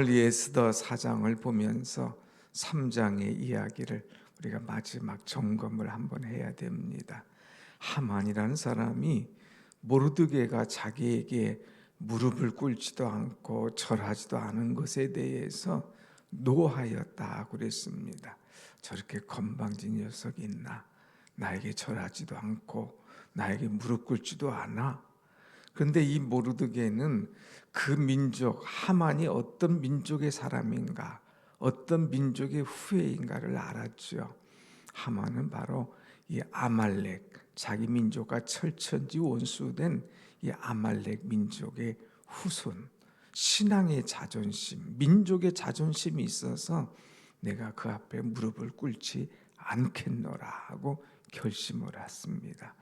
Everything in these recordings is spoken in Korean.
오늘 에스더 4장을 보면서 3장의 이야기를 우리가 마지막 점검을 한번 해야 됩니다. 하만이라는 사람이 모르드게가 자기에게 무릎을 꿇지도 않고 절하지도 않은 것에 대해서 노하였다 그랬습니다. 저렇게 건방진 녀석이 있나? 나에게 절하지도 않고 나에게 무릎 꿇지도 않아. 그런데 이 모르드게는 그 민족 하만이 어떤 민족의 사람인가, 어떤 민족의 후예인가를 알았죠. 하만은 바로 이 아말렉, 자기 민족과 철천지 원수된 이 아말렉 민족의 후손, 신앙의 자존심, 민족의 자존심이 있어서 내가 그 앞에 무릎을 꿇지 않겠노라 하고 결심을 했습니다.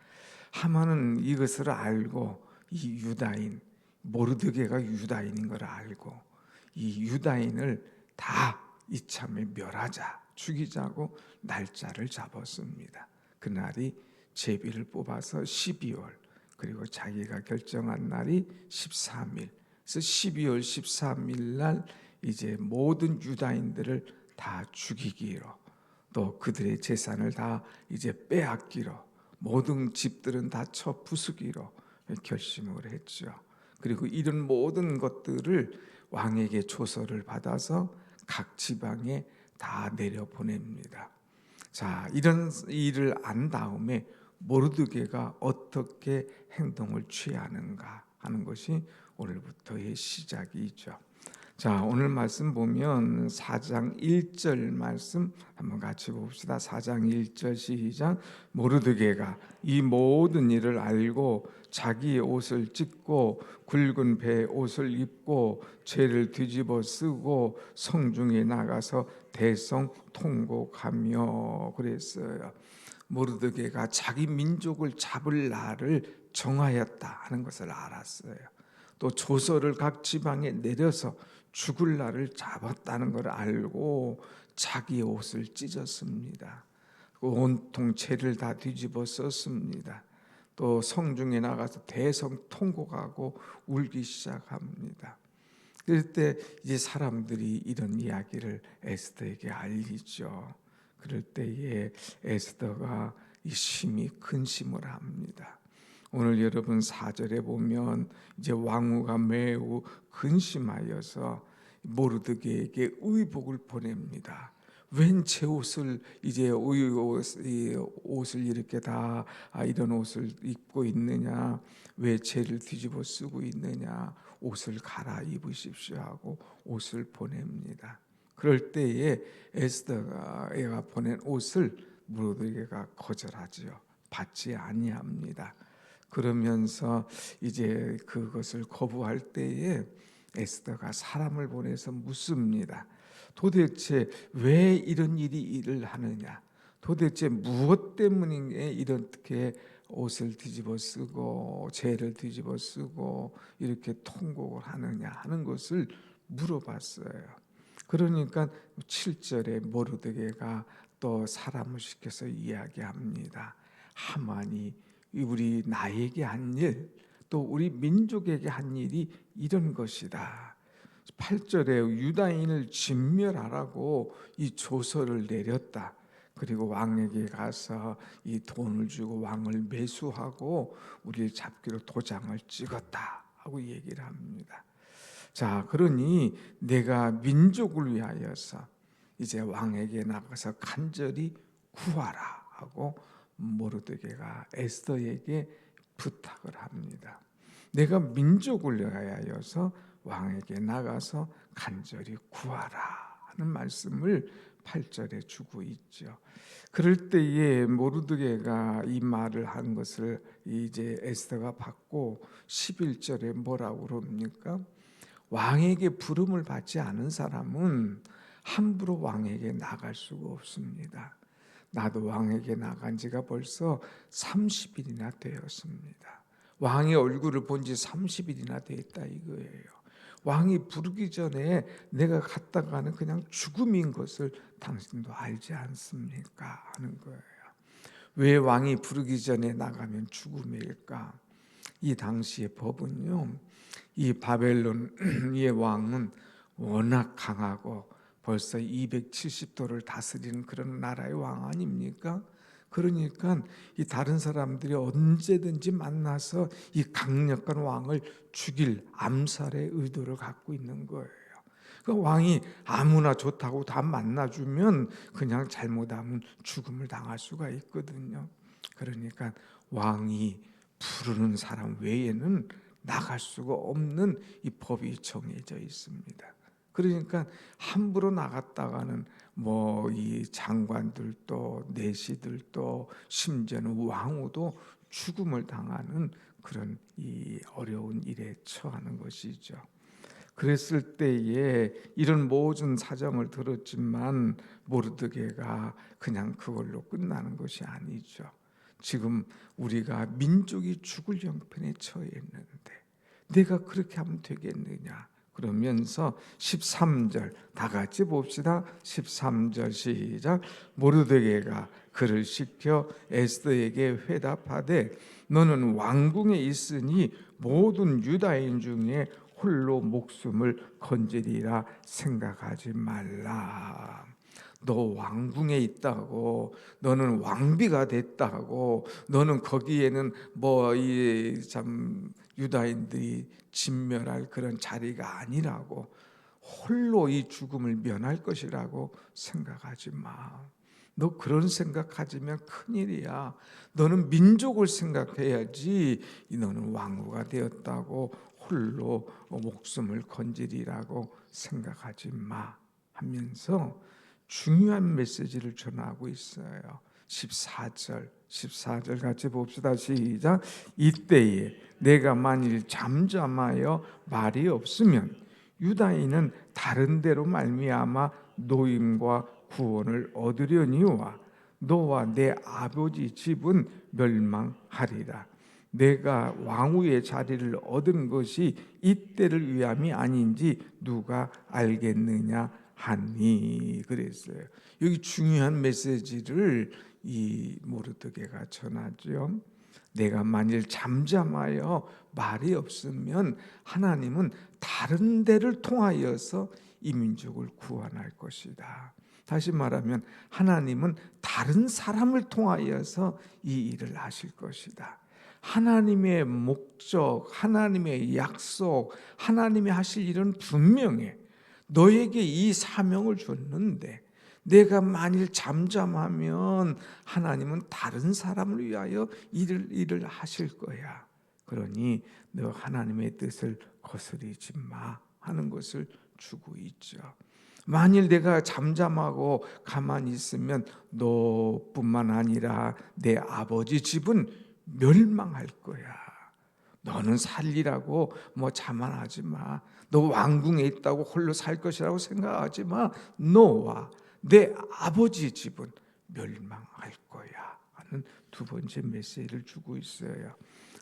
하만은 이것을 알고 이 유다인, 모르드게가 유다인인 걸 알고 이 유다인을 다 이참에 멸하자, 죽이자고 날짜를 잡았습니다. 그날이 제비를 뽑아서 12월, 그리고 자기가 결정한 날이 13일. 그래서 12월 13일 날 이제 모든 유다인들을 다 죽이기로, 또 그들의 재산을 다 이제 빼앗기로, 모든 집들은 다 쳐 부수기로 결심을 했죠. 그리고 이런 모든 것들을 왕에게 조서를 받아서 각 지방에 다 내려보냅니다. 자, 이런 일을 안 다음에 모르드게가 어떻게 행동을 취하는가 하는 것이 오늘부터의 시작이죠. 자, 오늘 말씀 보면 4장 1절 말씀 한번 같이 봅시다. 4장 1절 시작. 모르드게가 이 모든 일을 알고 자기의 옷을 찢고 굵은 배 옷을 입고 죄를 뒤집어 쓰고 성중에 나가서 대성 통곡하며 그랬어요. 모르드게가 자기 민족을 잡을 날을 정하였다 하는 것을 알았어요. 또 조서를 각 지방에 내려서 죽을 날을 잡았다는 걸 알고 자기 옷을 찢었습니다. 온통 죄를 다 뒤집어 썼습니다. 또 성중에 나가서 대성 통곡하고 울기 시작합니다. 그럴 때 이제 사람들이 이런 이야기를 에스더에게 알리죠. 그럴 때에 에스더가 심히 근심을 합니다. 오늘 여러분 4절에 보면 이제 왕후가 매우 근심하여서 모르드게에게 의복을 보냅니다. 웬 제 옷을 이제 옷을 이렇게 다 이런 옷을 입고 있느냐? 왜 죄를 뒤집어 쓰고 있느냐? 옷을 갈아입으십시오 하고 옷을 보냅니다. 그럴 때에 에스더가 보낸 옷을 모르드게가 거절하지요. 받지 아니합니다. 그러면서 이제 그것을 거부할 때에 에스더가 사람을 보내서 묻습니다. 도대체 왜 이런 일을 하느냐? 도대체 무엇 때문에 이렇게 옷을 뒤집어 쓰고 죄를 뒤집어 쓰고 이렇게 통곡을 하느냐 하는 것을 물어봤어요. 그러니까 7절에 모르드게가 또 사람을 시켜서 이야기합니다. 하만이 우리 나에게 한 일, 또 우리 민족에게 한 일이 이런 것이다. 8절에 유다인을 진멸하라고 이 조서를 내렸다. 그리고 왕에게 가서 이 돈을 주고 왕을 매수하고 우리를 잡기로 도장을 찍었다 하고 얘기를 합니다. 자, 그러니 내가 민족을 위하여서 이제 왕에게 나가서 간절히 구하라 하고 모르드게가 에스더에게 부탁을 합니다. 내가 민족을 위하여서 왕에게 나가서 간절히 구하라 하는 말씀을 8절에 주고 있죠. 그럴 때에 모르드게가 이 말을 한 것을 이제 에스더가 받고 11절에 뭐라고 그럽니까? 왕에게 부름을 받지 않은 사람은 함부로 왕에게 나갈 수가 없습니다. 나도 왕에게 나간 지가 벌써 30일이나 되었습니다. 왕의 얼굴을 본 지 30일이나 됐다 이거예요. 왕이 부르기 전에 내가 갔다가는 그냥 죽음인 것을 당신도 알지 않습니까? 하는 거예요. 왜 왕이 부르기 전에 나가면 죽음일까? 이 당시의 법은요, 이 바벨론의 왕은 워낙 강하고 벌써 270도를 다스리는 그런 나라의 왕 아닙니까? 그러니까 이 다른 사람들이 언제든지 만나서 이 강력한 왕을 죽일 암살의 의도를 갖고 있는 거예요. 그 왕이 아무나 좋다고 다 만나주면 그냥 잘못하면 죽음을 당할 수가 있거든요. 그러니까 왕이 부르는 사람 외에는 나갈 수가 없는 이 법이 정해져 있습니다. 그러니까 함부로 나갔다가는 뭐 이 장관들도 내시들도 심지어는 왕후도 죽음을 당하는 그런 이 어려운 일에 처하는 것이죠. 그랬을 때에 이런 모든 사정을 들었지만 모르드게가 그냥 그걸로 끝나는 것이 아니죠. 지금 우리가 민족이 죽을 형편에 처해 있는데 내가 그렇게 하면 되겠느냐? 그러면서 13절 다 같이 봅시다. 13절 시작. 모르드게가 그를 시켜 에스더에게 회답하되 너는 왕궁에 있으니 모든 유다인 중에 홀로 목숨을 건지리라 생각하지 말라. 너 왕궁에 있다고, 너는 왕비가 됐다고, 너는 거기에는 뭐 이 참 유다인들이 진멸할 그런 자리가 아니라고, 홀로 이 죽음을 면할 것이라고 생각하지 마. 너 그런 생각하지면 큰일이야. 너는 민족을 생각해야지. 너는 왕후가 되었다고 홀로 목숨을 건지리라고 생각하지 마 하면서 중요한 메시지를 전하고 있어요. 14절 같이 봅시다. 시작. 이때에 내가 만일 잠잠하여 말이 없으면 유다인은 다른 데로 말미암아 노임과 구원을 얻으려니와 너와 내 아버지 집은 멸망하리라. 내가 왕후의 자리를 얻은 것이 이때를 위함이 아닌지 누가 알겠느냐 하니. 그랬어요. 여기 중요한 메시지를 이 모르드게가 전하죠. 내가 만일 잠잠하여 말이 없으면 하나님은 다른 데를 통하여서 이 민족을 구원할 것이다. 다시 말하면 하나님은 다른 사람을 통하여서 이 일을 하실 것이다. 하나님의 목적, 하나님의 약속, 하나님이 하실 일은 분명해. 너에게 이 사명을 줬는데 내가 만일 잠잠하면 하나님은 다른 사람을 위하여 일을 하실 거야. 그러니 너 하나님의 뜻을 거스르지 마 하는 것을 주고 있죠. 만일 내가 잠잠하고 가만히 있으면 너뿐만 아니라 내 아버지 집은 멸망할 거야. 너는 살리라고 뭐 자만하지 마. 너 왕궁에 있다고 홀로 살 것이라고 생각하지 마. 너와 내 아버지 집은 멸망할 거야 하는 두 번째 메시지를 주고 있어요.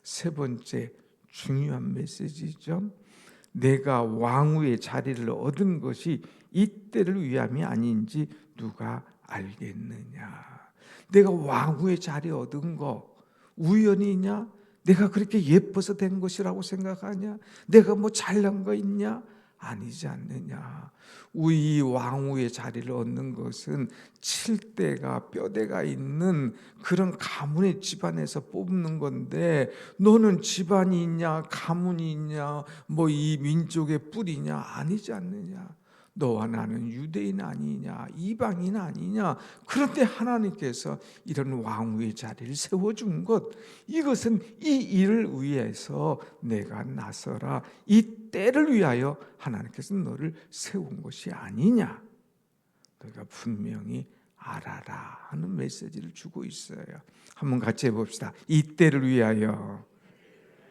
세 번째 중요한 메시지죠. 내가 왕후의 자리를 얻은 것이 이때를 위함이 아닌지 누가 알겠느냐. 내가 왕후의 자리 얻은 거 우연이냐? 내가 그렇게 예뻐서 된 것이라고 생각하냐? 내가 뭐 잘난 거 있냐? 아니지 않느냐. 이 왕후의 자리를 얻는 것은 칠대가 뼈대가 있는 그런 가문의 집안에서 뽑는 건데 너는 집안이 있냐 가문이 있냐 뭐 이 민족의 뿌리냐 아니지 않느냐. 너와 나는 유대인 아니냐 이방인 아니냐. 그런데 하나님께서 이런 왕후의 자리를 세워준 것, 이것은 이 일을 위해서 내가 나서라, 이 때를 위하여 하나님께서 너를 세운 것이 아니냐. 너가 분명히 알아라 하는 메시지를 주고 있어요. 한번 같이 해봅시다. 이 때를 위하여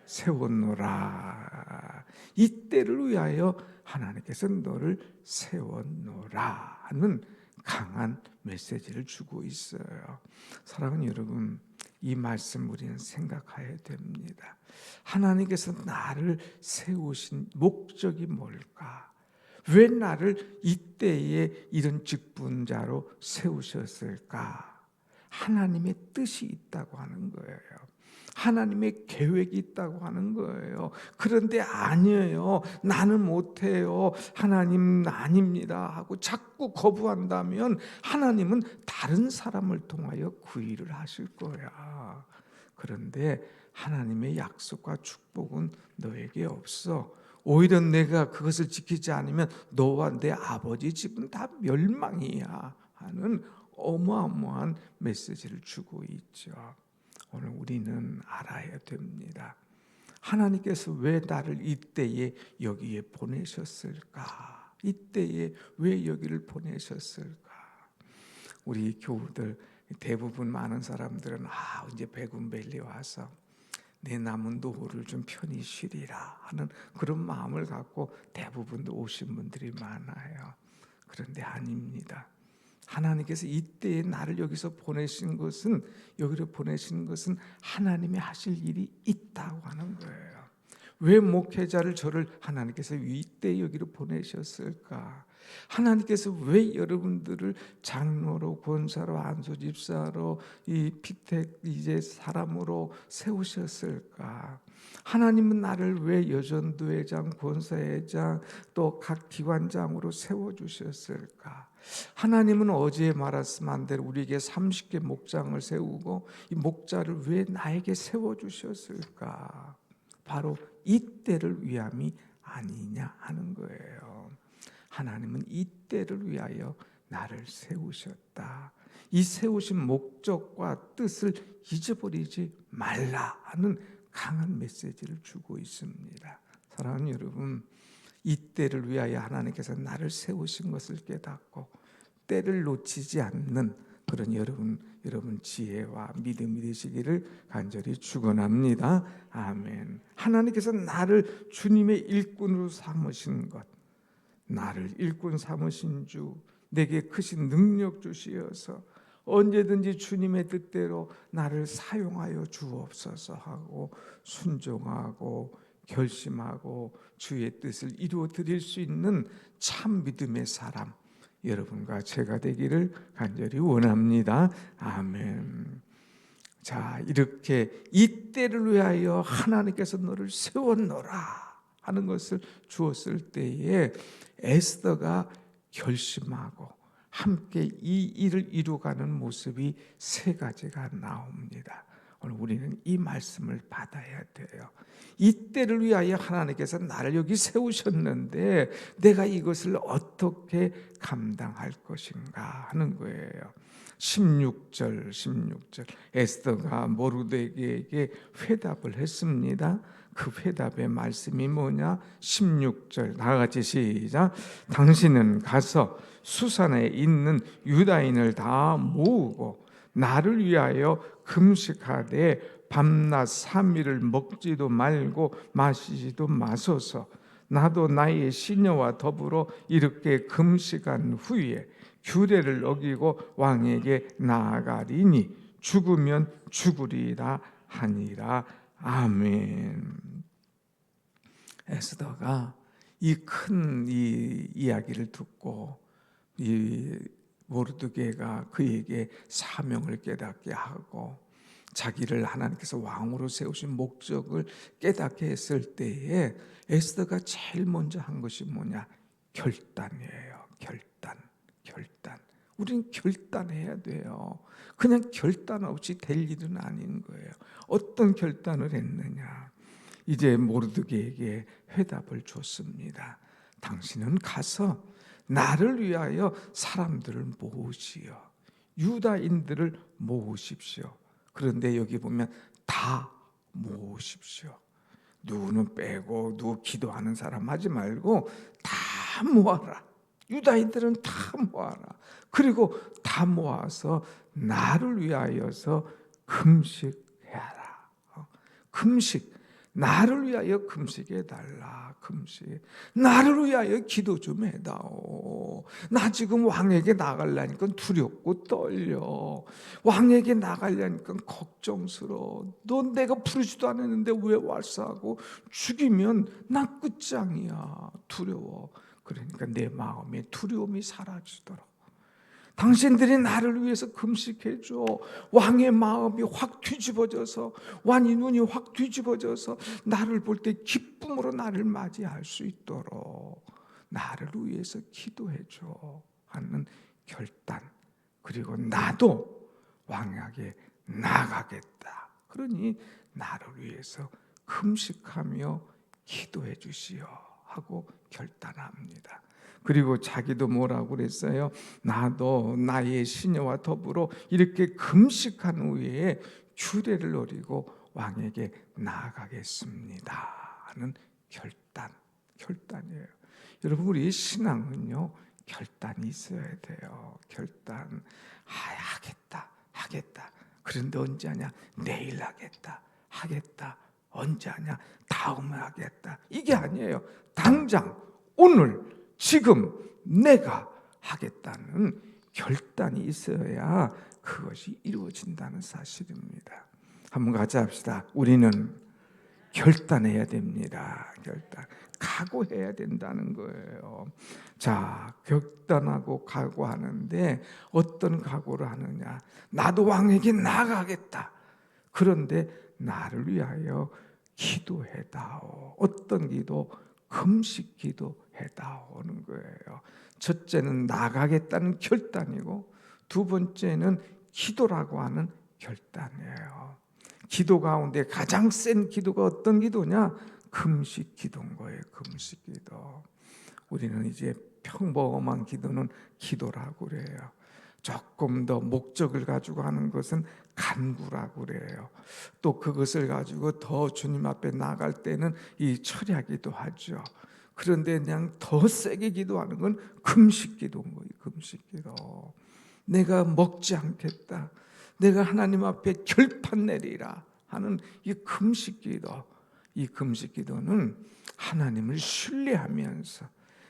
세웠노라. 이 때를 위하여 하나님께서 너를 세웠노라 하는 강한 메시지를 주고 있어요. 사랑하는 여러분, 이 말씀 우리는 생각해야 됩니다. 하나님께서 나를 세우신 목적이 뭘까? 왜 나를 이때에 이런 직분자로 세우셨을까? 하나님의 뜻이 있다고 하는 거예요. 하나님의 계획이 있다고 하는 거예요. 그런데 아니에요. 나는 못해요. 하나님 아닙니다 하고 자꾸 거부한다면 하나님은 다른 사람을 통하여 그 일을 하실 거야. 그런데 하나님의 약속과 축복은 너에게 없어. 오히려 내가 그것을 지키지 않으면 너와 내 아버지 집은 다 멸망이야 하는 어마어마한 메시지를 주고 있죠. 오늘 우리는 알아야 됩니다. 하나님께서 왜 나를 이때에 여기에 보내셨을까? 이때에 왜 여기를 보내셨을까? 우리 교우들 대부분 많은 사람들은 이제 백운밸리 와서 내 남은 노후를 좀 편히 쉬리라 하는 그런 마음을 갖고 대부분 오신 분들이 많아요. 그런데 아닙니다. 하나님께서 이때에 나를 여기서 보내신 것은, 여기로 보내신 것은 하나님이 하실 일이 있다고 하는 거예요. 왜 목회자를 저를 하나님께서 이때 여기로 보내셨을까? 하나님께서 왜 여러분들을 장로로, 권사로, 안수집사로, 이 피택 이제 사람으로 세우셨을까? 하나님은 나를 왜 여전도회장, 권사회장, 또 각 기관장으로 세워주셨을까? 하나님은 어제 말했으면 대로 우리에게 30개 목장을 세우고 이 목자를 왜 나에게 세워주셨을까? 바로 이때를 위함이 아니냐 하는 거예요. 하나님은 이때를 위하여 나를 세우셨다. 이 세우신 목적과 뜻을 잊어버리지 말라 하는 강한 메시지를 주고 있습니다. 사랑하는 여러분, 이때를 위하여 하나님께서 나를 세우신 것을 깨닫고 때를 놓치지 않는 그런 여러분 지혜와 믿음이 되시기를 간절히 축원합니다. 아멘. 하나님께서 나를 주님의 일꾼으로 삼으신 것, 나를 일꾼 삼으신 주, 내게 크신 능력 주시어서 언제든지 주님의 뜻대로 나를 사용하여 주옵소서 하고 순종하고 결심하고 주의 뜻을 이루어 드릴 수 있는 참 믿음의 사람, 여러분과 제가 되기를 간절히 원합니다. 아멘. 자, 이렇게 이때를 위하여 하나님께서 너를 세웠노라 하는 것을 주었을 때에 에스더가 결심하고 함께 이 일을 이루어가는 모습이 세 가지가 나옵니다. 오늘 우리는 이 말씀을 받아야 돼요. 이때를 위하여 하나님께서 나를 여기 세우셨는데 내가 이것을 어떻게 감당할 것인가 하는 거예요. 16절 에스더가 모르드게에게 회답을 했습니다. 그 회답의 말씀이 뭐냐? 16절 다 같이 시작. 당신은 가서 수산에 있는 유다인을 다 모으고 나를 위하여 금식하되 밤낮 3일을 먹지도 말고 마시지도 마소서. 나도 나의 시녀와 더불어 이렇게 금식한 후에 규례를 어기고 왕에게 나아가리니 죽으면 죽으리라 하니라. 아멘. 에스더가 이 큰 이 이야기를 듣고 이 모르드게가 그에게 사명을 깨닫게 하고 자기를 하나님께서 왕으로 세우신 목적을 깨닫게 했을 때에 에스더가 제일 먼저 한 것이 뭐냐? 결단이에요. 결단. 우리는 결단해야 돼요. 그냥 결단 없이 될 일은 아닌 거예요. 어떤 결단을 했느냐? 이제 모르드게에게 회답을 줬습니다. 당신은 가서 나를 위하여 사람들을 모으시오. 유다인들을 모으십시오. 그런데 여기 보면 다 모으십시오. 누구는 빼고 누구 기도하는 사람 하지 말고 다 모아라. 유다인들은 다 모아라. 그리고 다 모아서 나를 위하여서 금식해라. 금식. 나를 위하여 금식해달라. 금식. 나를 위하여 기도 좀 해다오. 나 지금 왕에게 나가려니까 두렵고 떨려. 왕에게 나가려니까 걱정스러워. 넌 내가 부르지도 않았는데 왜 왔어 하고 죽이면 나 끝장이야. 두려워. 그러니까 내 마음의 두려움이 사라지도록 당신들이 나를 위해서 금식해줘. 왕의 마음이 확 뒤집어져서, 왕의 눈이 확 뒤집어져서 나를 볼 때 기쁨으로 나를 맞이할 수 있도록 나를 위해서 기도해줘 하는 결단, 그리고 나도 왕에게 나아가겠다. 그러니 나를 위해서 금식하며 기도해 주시오 하고 결단합니다. 그리고 자기도 뭐라고 그랬어요? 나도 나의 시녀와 더불어 이렇게 금식한 후에 규례를 어기고 왕에게 나아가겠습니다 하는 결단이에요. 여러분, 우리 신앙은요, 결단이 있어야 돼요. 결단. 하겠다. 그런데 언제 하냐? 내일 하겠다. 언제 하냐? 다음에 하겠다. 이게 아니에요. 당장, 오늘, 지금 내가 하겠다는 결단이 있어야 그것이 이루어진다는 사실입니다. 한번 같이 합시다. 우리는 결단해야 됩니다. 각오해야 된다는 거예요. 자, 결단하고 각오하는데 어떤 각오를 하느냐? 나도 왕에게 나아가겠다. 그런데 나를 위하여 기도해다오. 어떤 기도? 금식 기도해다오는 거예요. 첫째는 나가겠다는 결단이고, 두 번째는 기도라고 하는 결단이에요. 기도 가운데 가장 센 기도가 어떤 기도냐? 금식 기도인 거예요. 금식 기도. 우리는 이제 평범한 기도는 기도라고 그래요. 조금 더 목적을 가지고 하는 것은 간구라고 그래요. 또 그것을 가지고 더 주님 앞에 나갈 때는 이 철야기도 하죠. 그런데 그냥 더 세게 기도하는 건 금식 기도인 거예요. 금식 기도. 내가 먹지 않겠다. 내가 하나님 앞에 결판 내리라 하는 이 금식 기도. 이 금식 기도는 하나님을 신뢰하면서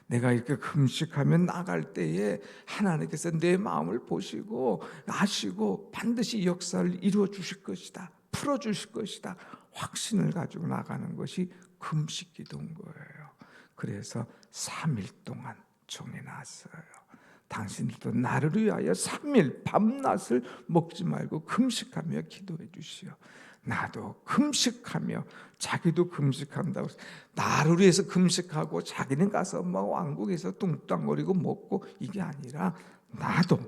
내가 이렇게 금식하면 나갈 때에 하나님께서 내 마음을 보시고 아시고 반드시 역사를 이루어 주실 것이다, 풀어 주실 것이다, 확신을 가지고 나가는 것이 금식 기도인 거예요. 그래서 3일 동안 정해놨어요. 당신들도 나를 위하여 3일 밤낮을 먹지 말고 금식하며 기도해 주시오. 나도 금식하며, 자기도 금식한다고, 나를 위해서 금식하고 자기는 가서 막 왕국에서 뚱땅거리고 먹고, 이게 아니라 나도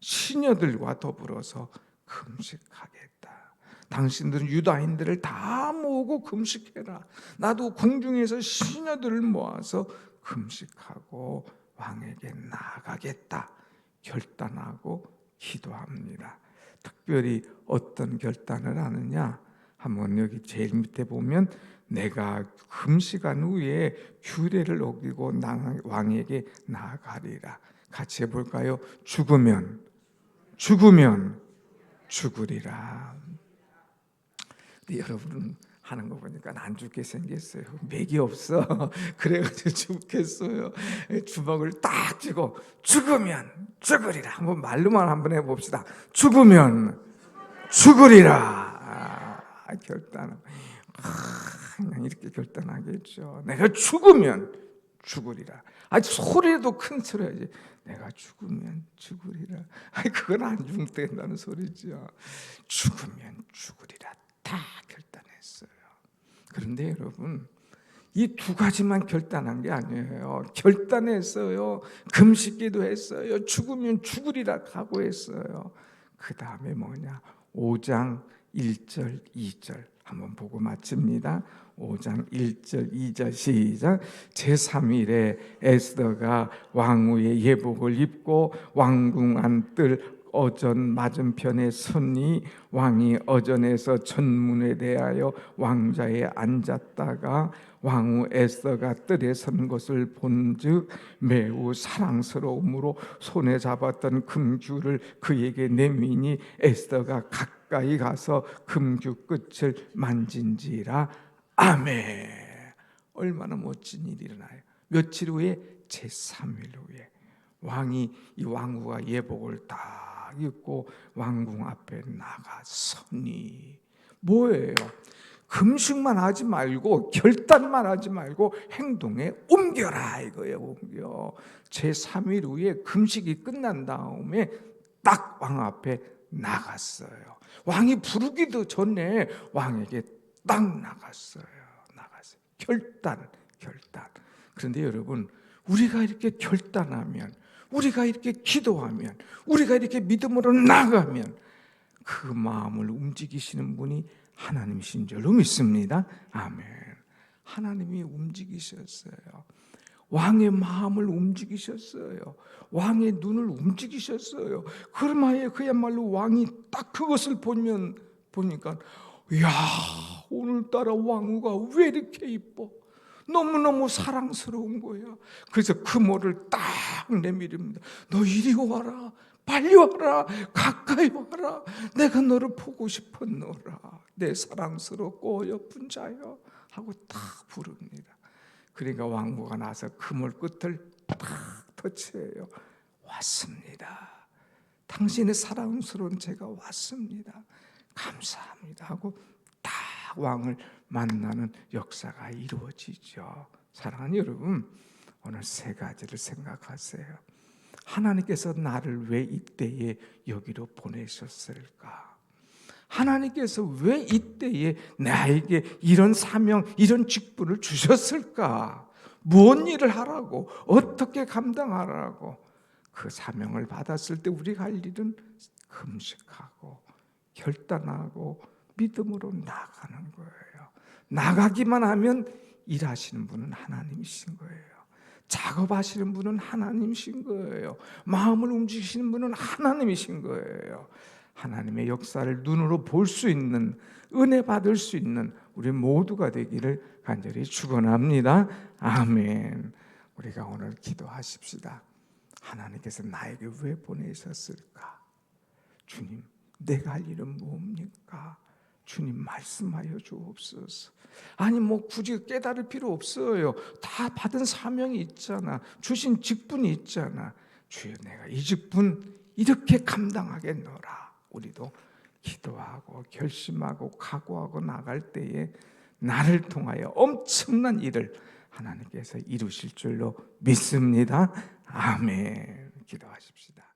시녀들과 더불어서 금식하겠다. 당신들은 유다인들을 다 모으고 금식해라. 나도 궁중에서 시녀들을 모아서 금식하고 왕에게 나아가겠다 결단하고 기도합니다. 특별히 어떤 결단을 하느냐? 한번 여기 제일 밑에 보면 내가 금식한 후에 규례를 어기고 왕에게 나아가리라. 같이 해볼까요? 죽으면 죽으리라. 근데 여러분 하는 거 보니까 안 죽게 생겼어요. 맥이 없어. 그래가지고 죽겠어요. 주먹을 딱 쥐고 죽으면 죽으리라. 한번 말로만 한번 해봅시다. 죽으면 죽으리라. 결단. 그냥 이렇게 결단하겠죠. 내가 죽으면 죽으리라. 소리도 큰 소리 해야지. 내가 죽으면 죽으리라. 그건 안 죽는다는 소리죠. 죽으면 죽으리라. 다 결단했어요. 그런데 여러분, 이 두 가지만 결단한 게 아니에요. 결단했어요. 금식기도 했어요. 죽으면 죽으리라 각오했어요. 그 다음에 뭐냐? 5장 1절 2절 한번 보고 마칩니다. 5장 1절 2절 시작. 제3일에 에스더가 왕후의 예복을 입고 왕궁 안뜰 어전 맞은편에 서니 왕이 어전에서 전문에 대하여 왕자에 앉았다가 왕후 에스더가 뜰에 선 것을 본즉 매우 사랑스러움으로 손에 잡았던 금규를 그에게 내미니 에스더가 가까이 가서 금규 끝을 만진지라. 아멘. 얼마나 멋진 일이 일어나요. 며칠 후에 제3일 후에 왕이 이 왕후가 예복을 딱 입고 왕궁 앞에 나가서니 뭐예요? 금식만 하지 말고 결단만 하지 말고 행동에 옮겨라 이거예요. 옮겨. 제3일 후에 금식이 끝난 다음에 딱 왕 앞에 나갔어요. 왕이 부르기도 전에 왕에게 딱 나갔어요. 결단. 그런데 여러분, 우리가 이렇게 결단하면, 우리가 이렇게 기도하면, 우리가 이렇게 믿음으로 나가면 그 마음을 움직이시는 분이 하나님이신 줄로 믿습니다. 아멘. 하나님이 움직이셨어요. 왕의 마음을 움직이셨어요. 왕의 눈을 움직이셨어요. 그야말로 왕이 딱 그것을 보니까 이야, 오늘따라 왕후가 왜 이렇게 이뻐? 너무너무 사랑스러운 거야. 그래서 그 모를 딱 내밀입니다. 너 이리 와라. 빨리 와라. 가까이 와라. 내가 너를 보고 싶었노라. 내 사랑스럽고 예쁜 자여 하고 딱 부릅니다. 그러니까 왕후가 나서 그물 끝을 딱 터치해요. 왔습니다. 당신의 사랑스러운 제가 왔습니다. 감사합니다 하고 딱 왕을 만나는 역사가 이루어지죠. 사랑하는 여러분, 오늘 세 가지를 생각하세요. 하나님께서 나를 왜 이때에 여기로 보내셨을까? 하나님께서 왜 이때에 나에게 이런 사명, 이런 직분을 주셨을까? 무슨 일을 하라고? 어떻게 감당하라고? 그 사명을 받았을 때 우리가 할 일은 금식하고 결단하고 믿음으로 나가는 거예요. 나가기만 하면 일하시는 분은 하나님이신 거예요. 작업하시는 분은 하나님이신 거예요. 마음을 움직이시는 분은 하나님이신 거예요. 하나님의 역사를 눈으로 볼 수 있는, 은혜 받을 수 있는 우리 모두가 되기를 간절히 축원합니다. 아멘. 우리가 오늘 기도하십시다. 하나님께서 나에게 왜 보내셨을까? 주님, 내가 할 일은 뭡니까? 주님 말씀하여 주옵소서. 아니 굳이 깨달을 필요 없어요. 다 받은 사명이 있잖아. 주신 직분이 있잖아. 주여, 내가 이 직분 이렇게 감당하겠노라. 우리도 기도하고 결심하고 각오하고 나갈 때에 나를 통하여 엄청난 일을 하나님께서 이루실 줄로 믿습니다. 아멘. 기도하십시다.